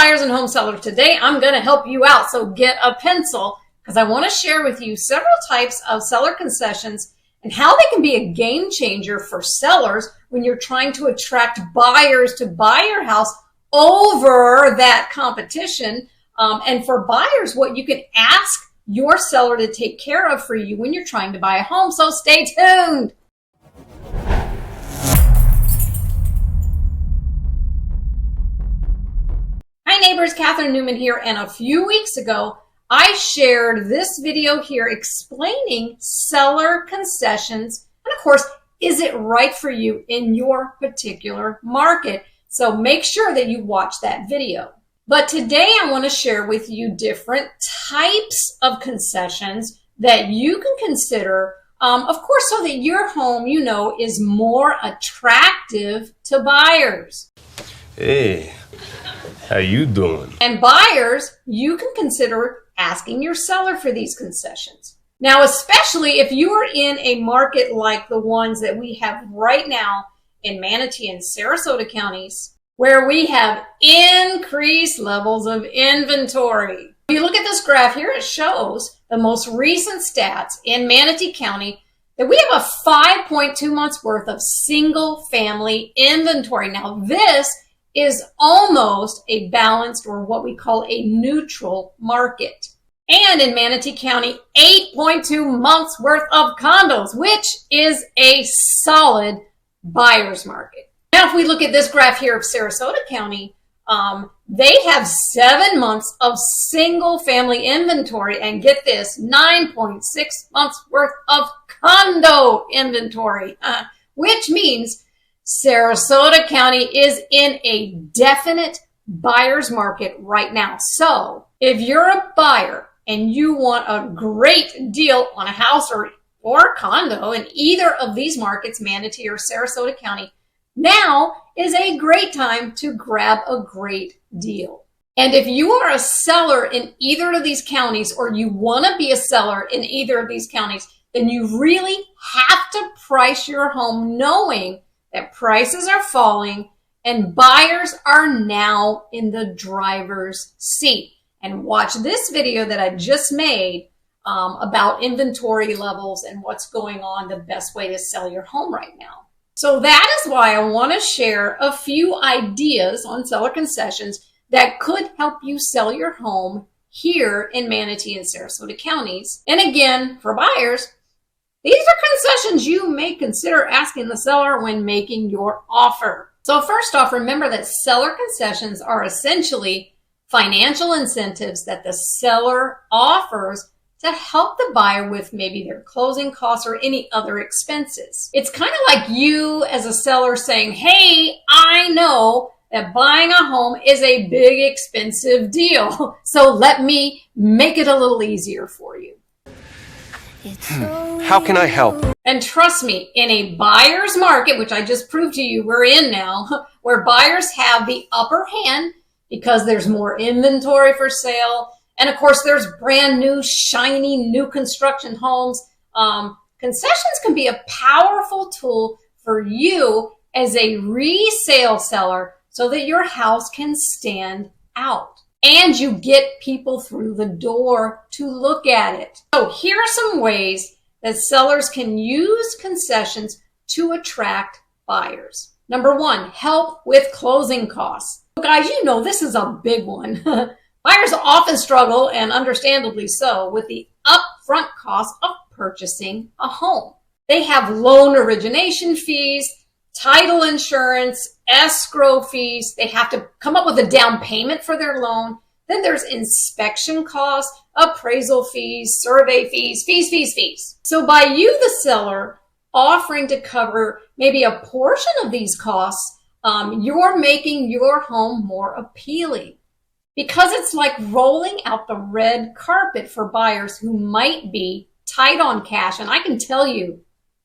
buyers and home sellers. Today I'm going to help you out, so get a pencil because I want to share with you several types of seller concessions and how they can be a game changer for sellers when you're trying to attract buyers to buy your house over that competition. And for buyers, what you can ask your seller to take care of for you when you're trying to buy a home. So stay tuned. Hi neighbors, Catherine Newman here, and a few weeks ago I shared this video here explaining seller concessions, and of course, is it right for you in your particular market? So make sure that you watch that video. But today I want to share with you different types of concessions that you can consider, of course, so that your home, is more attractive to buyers. Hey. How you doing? And buyers, you can consider asking your seller for these concessions. Now, especially if you are in a market like the ones that we have right now in Manatee and Sarasota counties, where we have increased levels of inventory. If you look at this graph here, it shows the most recent stats in Manatee County that we have a 5.2 months worth of single family inventory. Now, this is almost a balanced, or what we call a neutral market. And in Manatee County, 8.2 months worth of condos, which is a solid buyer's market. Now, if we look at this graph here of Sarasota County, they have 7 months of single family inventory, and get this, 9.6 months worth of condo inventory, which means Sarasota County is in a definite buyer's market right now. So if you're a buyer and you want a great deal on a house or a condo in either of these markets, Manatee or Sarasota County, now is a great time to grab a great deal. And if you are a seller in either of these counties, or you want to be a seller in either of these counties, then you really have to price your home knowing that prices are falling and buyers are now in the driver's seat. And watch this video that I just made about inventory levels and what's going on, the best way to sell your home right now. So that is why I want to share a few ideas on seller concessions that could help you sell your home here in Manatee and Sarasota counties. And again, for buyers, these are concessions you may consider asking the seller when making your offer. So first off, remember that seller concessions are essentially financial incentives that the seller offers to help the buyer with maybe their closing costs or any other expenses. It's kind of like you as a seller saying, hey, I know that buying a home is a big expensive deal, so let me make it a little easier for you. How can I help? And trust me, in a buyer's market, which I just proved to you we're in now, where buyers have the upper hand because there's more inventory for sale, and of course there's brand new, shiny, new construction homes, concessions can be a powerful tool for you as a resale seller so that your house can stand out. And you get people through the door to look at it. So here are some ways that sellers can use concessions to attract buyers. Number one, help with closing costs. Guys, this is a big one. Buyers often struggle, and understandably so, with the upfront cost of purchasing a home. They have loan origination fees, title insurance, escrow fees. They have to come up with a down payment for their loan. Then there's inspection costs, appraisal fees, survey fees, fees. So by you, the seller, offering to cover maybe a portion of these costs, you're making your home more appealing. Because it's like rolling out the red carpet for buyers who might be tight on cash. And I can tell you,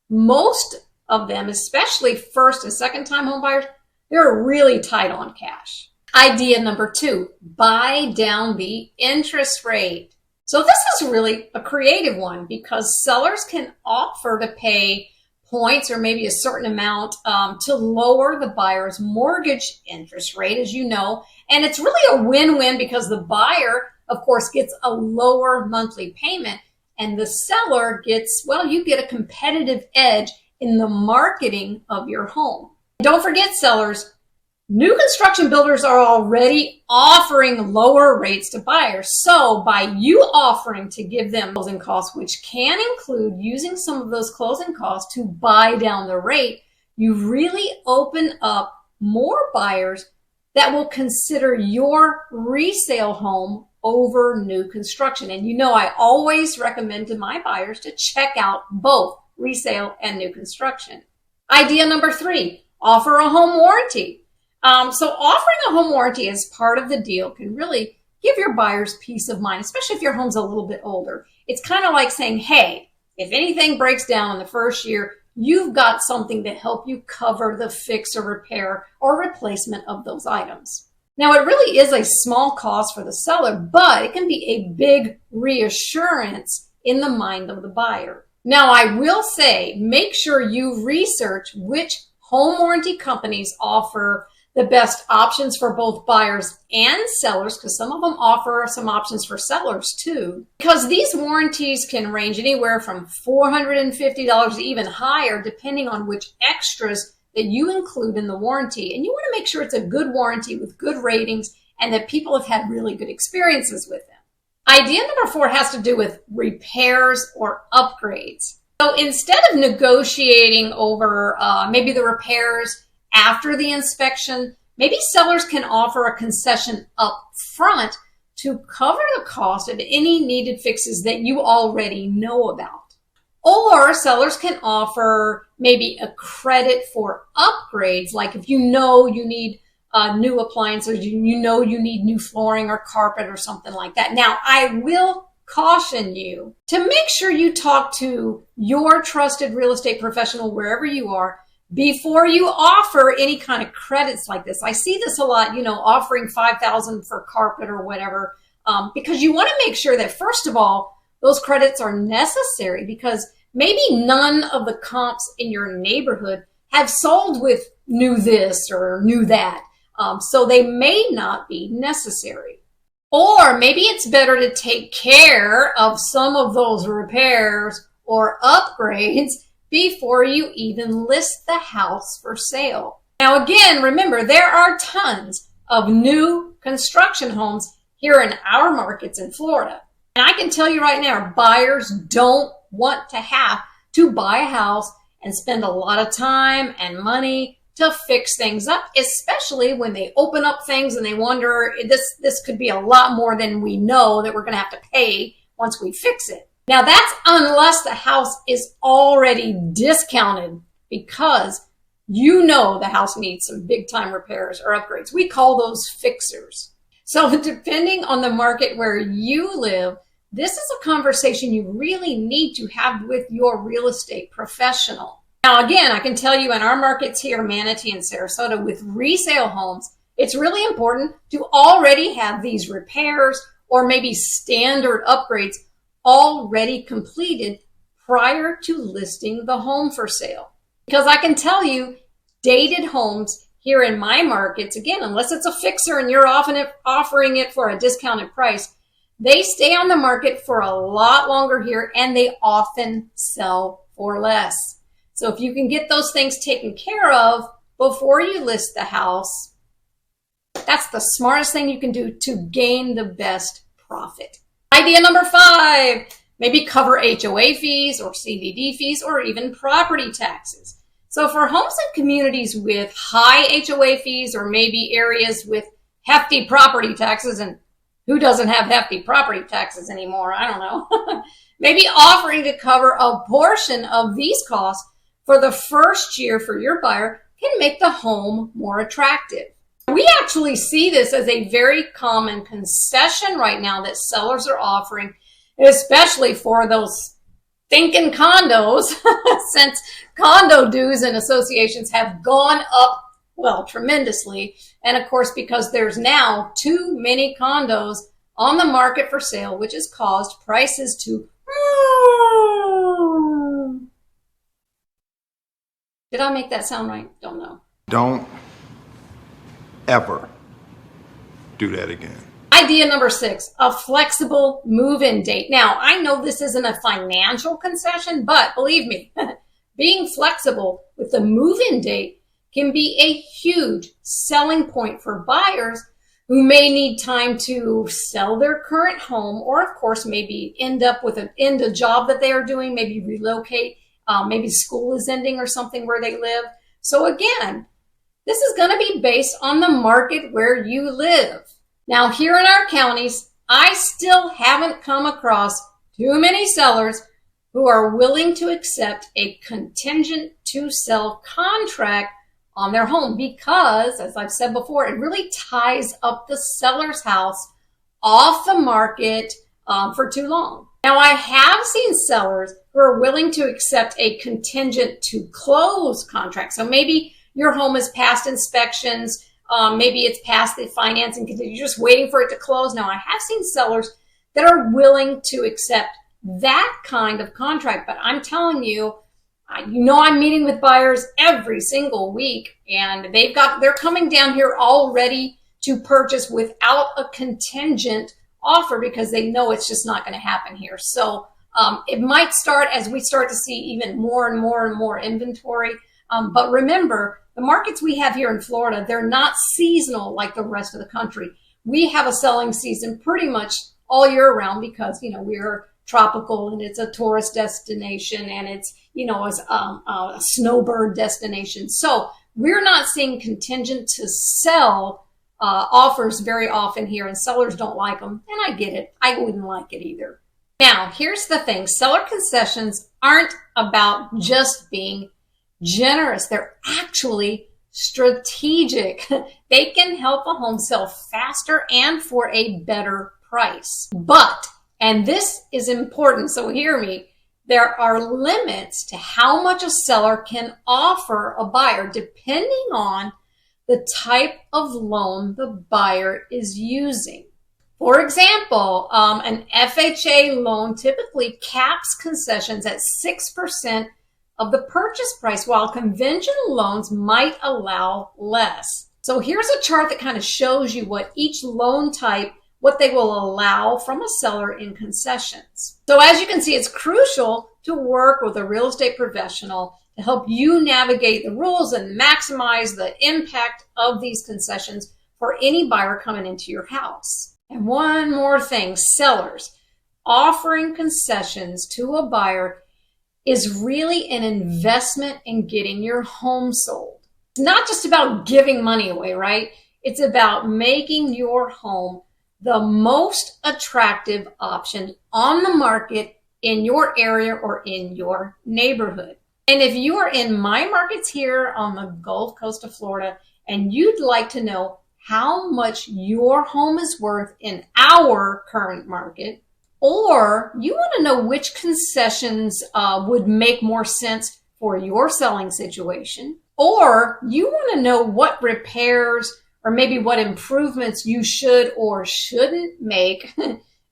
most of them, especially first and second time home buyers, they're really tight on cash. Idea number two, buy down the interest rate. So this is really a creative one because sellers can offer to pay points or maybe a certain amount to lower the buyer's mortgage interest rate, as you know. And it's really a win-win because the buyer, of course, gets a lower monthly payment and the seller gets, well, you get a competitive edge in the marketing of your home. Don't forget, sellers, new construction builders are already offering lower rates to buyers. So by you offering to give them closing costs, which can include using some of those closing costs to buy down the rate, you really open up more buyers that will consider your resale home over new construction. And you know, I always recommend to my buyers to check out both resale and new construction. Idea number 3, offer a home warranty. So offering a home warranty as part of the deal can really give your buyers peace of mind, especially if your home's a little bit older. It's kind of like saying, hey, if anything breaks down in the first year, you've got something to help you cover the fix or repair or replacement of those items. Now, it really is a small cost for the seller, but it can be a big reassurance in the mind of the buyer. Now, I will say, make sure you research which home warranty companies offer the best options for both buyers and sellers, because some of them offer some options for sellers too. Because these warranties can range anywhere from $450 to even higher, depending on which extras that you include in the warranty. And you want to make sure it's a good warranty with good ratings and that people have had really good experiences with them. Idea number 4 has to do with repairs or upgrades. So instead of negotiating over maybe the repairs after the inspection, maybe sellers can offer a concession up front to cover the cost of any needed fixes that you already know about. Or sellers can offer maybe a credit for upgrades, like if you know you need new appliances, you know you need new flooring or carpet or something like that. Now, I will caution you to make sure you talk to your trusted real estate professional wherever you are before you offer any kind of credits like this. I see this a lot, you know, offering $5,000 for carpet or whatever, because you want to make sure that, first of all, those credits are necessary, because maybe none of the comps in your neighborhood have sold with new this or new that. So they may not be necessary. Or maybe it's better to take care of some of those repairs or upgrades before you even list the house for sale. Now, again, remember, there are tons of new construction homes here in our markets in Florida. And I can tell you right now, buyers don't want to have to buy a house and spend a lot of time and money to fix things up, especially when they open up things and they wonder, this could be a lot more than we know that we're going to have to pay once we fix it. Now, that's unless the house is already discounted because you know the house needs some big time repairs or upgrades. We call those fixers. So depending on the market where you live, this is a conversation you really need to have with your real estate professional. Now, again, I can tell you in our markets here, Manatee and Sarasota, with resale homes, it's really important to already have these repairs or maybe standard upgrades already completed prior to listing the home for sale. Because I can tell you, dated homes here in my markets, again, unless it's a fixer and you're often offering it for a discounted price, they stay on the market for a lot longer here and they often sell for less. So if you can get those things taken care of before you list the house, that's the smartest thing you can do to gain the best profit. Idea number 5, maybe cover HOA fees or CDD fees or even property taxes. So for homes and communities with high HOA fees or maybe areas with hefty property taxes, and who doesn't have hefty property taxes anymore? I don't know. Maybe offering to cover a portion of these costs for the first year for your buyer can make the home more attractive. We actually see this as a very common concession right now that sellers are offering, especially for those thinking condos, since condo dues and associations have gone up, well, tremendously. And of course, because there's now too many condos on the market for sale, which has caused prices to Did I make that sound right? Don't know. Don't ever do that again. Idea number 6, a flexible move-in date. Now, I know this isn't a financial concession, but believe me, being flexible with the move-in date can be a huge selling point for buyers who may need time to sell their current home, or of course, maybe end a job that they are doing, maybe relocate, maybe school is ending or something where they live. So again, this is going to be based on the market where you live. Now, here in our counties, I still haven't come across too many sellers who are willing to accept a contingent to sell contract on their home because, as I've said before, it really ties up the seller's house off the market for too long. Now, I have seen sellers who are willing to accept a contingent to close contract. So maybe your home has passed inspections, maybe it's past the financing, you're just waiting for it to close. Now, I have seen sellers that are willing to accept that kind of contract, but I'm telling you, I'm meeting with buyers every single week, and they're coming down here all ready to purchase without a contingent offer because they know it's just not going to happen here. So it might start as we start to see even more and more and more inventory. But remember, the markets we have here in Florida, they're not seasonal like the rest of the country. We have a selling season pretty much all year round because, we're tropical and it's a tourist destination and it's, a snowbird destination. So we're not seeing contingent to sell offers very often here, and sellers don't like them. And I get it. I wouldn't like it either. Now, here's the thing. Seller concessions aren't about just being generous. They're actually strategic. They can help a home sell faster and for a better price. But, and this is important, so hear me, there are limits to how much a seller can offer a buyer depending on the type of loan the buyer is using. For example, an FHA loan typically caps concessions at 6% of the purchase price, while conventional loans might allow less. So here's a chart that kind of shows you what each loan type, what they will allow from a seller in concessions. So as you can see, it's crucial to work with a real estate professional to help you navigate the rules and maximize the impact of these concessions for any buyer coming into your house. And one more thing, sellers offering concessions to a buyer is really an investment in getting your home sold. It's not just about giving money away, right? It's about making your home the most attractive option on the market in your area or in your neighborhood. And if you are in my markets here on the Gulf Coast of Florida and you'd like to know how much your home is worth in our current market, or you want to know which concessions would make more sense for your selling situation, or you want to know what repairs or maybe what improvements you should or shouldn't make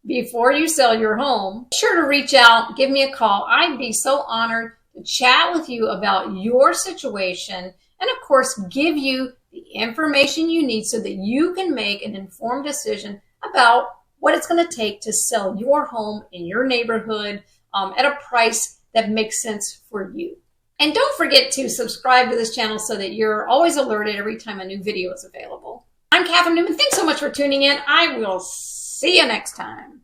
before you sell your home, be sure to reach out, give me a call. I'd be so honored to chat with you about your situation and, of course, give you the information you need so that you can make an informed decision about what it's going to take to sell your home in your neighborhood at a price that makes sense for you. And don't forget to subscribe to this channel so that you're always alerted every time a new video is available. I'm Catherine Newman. Thanks so much for tuning in. I will see you next time.